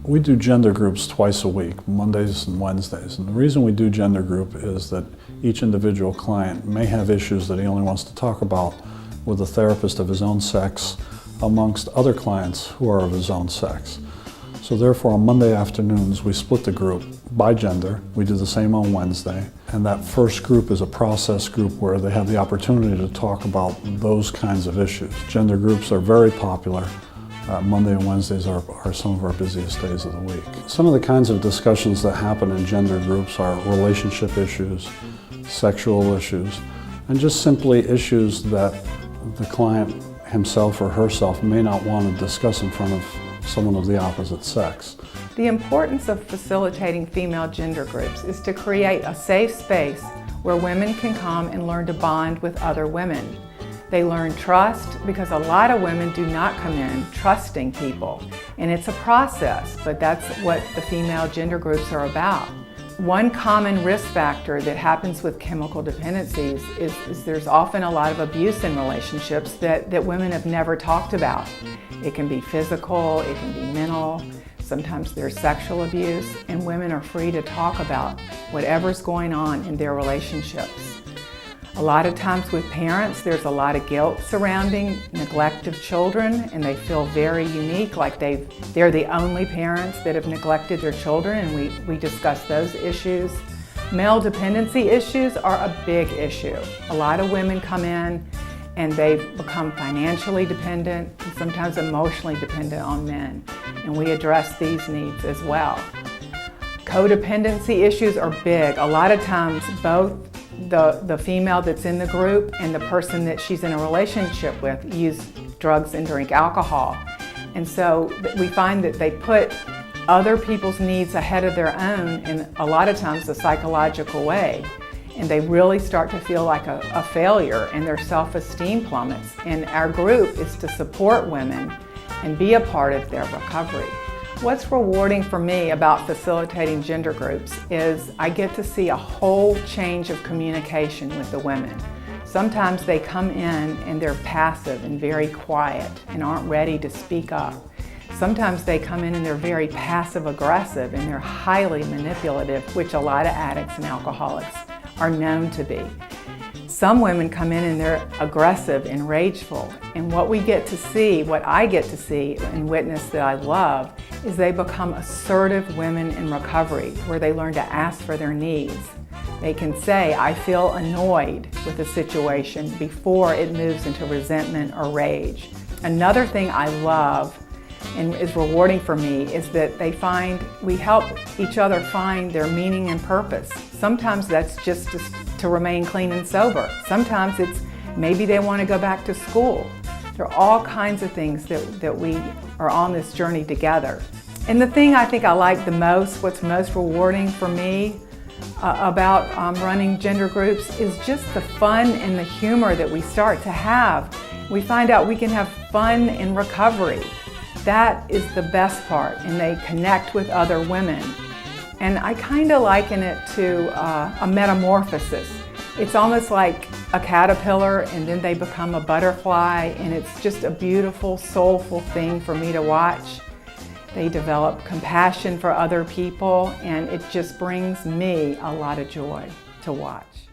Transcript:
We do gender groups twice a week, Mondays and Wednesdays. And the reason we do gender group is that each individual client may have issues that he only wants to talk about with a therapist of his own sex amongst other clients who are of his own sex. So therefore on Monday afternoons we split the group by gender. We do the same on Wednesday. And that first group is a process group where they have the opportunity to talk about those kinds of issues. Gender groups are very popular. Monday and Wednesdays are some of our busiest days of the week. Some of the kinds of discussions that happen in gender groups are relationship issues, sexual issues, and just simply issues that the client himself or herself may not want to discuss in front of someone of the opposite sex. The importance of facilitating female gender groups is to create a safe space where women can come and learn to bond with other women. They learn trust because a lot of women do not come in trusting people. And it's a process, but that's what the female gender groups are about. One common risk factor that happens with chemical dependencies is there's often a lot of abuse in relationships that women have never talked about. It can be physical, it can be mental, sometimes there's sexual abuse, and women are free to talk about whatever's going on in their relationships. A lot of times with parents, there's a lot of guilt surrounding neglect of children, and they feel very unique, like they're the only parents that have neglected their children, and we discuss those issues. Male dependency issues are a big issue. A lot of women come in and they've become financially dependent and sometimes emotionally dependent on men, and we address these needs as well. Codependency issues are big. A lot of times both the female that's in the group and the person that she's in a relationship with use drugs and drink alcohol. And so we find that they put other people's needs ahead of their own in a lot of times a psychological way. And they really start to feel like a failure, and their self-esteem plummets. And our group is to support women and be a part of their recovery. What's rewarding for me about facilitating gender groups is I get to see a whole change of communication with the women. Sometimes they come in and they're passive and very quiet and aren't ready to speak up. Sometimes they come in and they're very passive-aggressive and they're highly manipulative, which a lot of addicts and alcoholics are known to be. Some women come in and they're aggressive and rageful, and what we get to see, what I get to see and witness that I love, is they become assertive women in recovery, where they learn to ask for their needs. They can say, I feel annoyed with a situation before it moves into resentment or rage. Another thing I love and is rewarding for me is that we help each other find their meaning and purpose. Sometimes that's just to remain clean and sober. Sometimes it's maybe they want to go back to school. There are all kinds of things that we are on this journey together. And the thing I think I like the most, what's most rewarding for me about running gender groups, is just the fun and the humor that we start to have. We find out we can have fun in recovery. That is the best part, and they connect with other women. And I kind of liken it to a metamorphosis. It's almost like a caterpillar and then they become a butterfly, and it's just a beautiful, soulful thing for me to watch. They develop compassion for other people, and it just brings me a lot of joy to watch.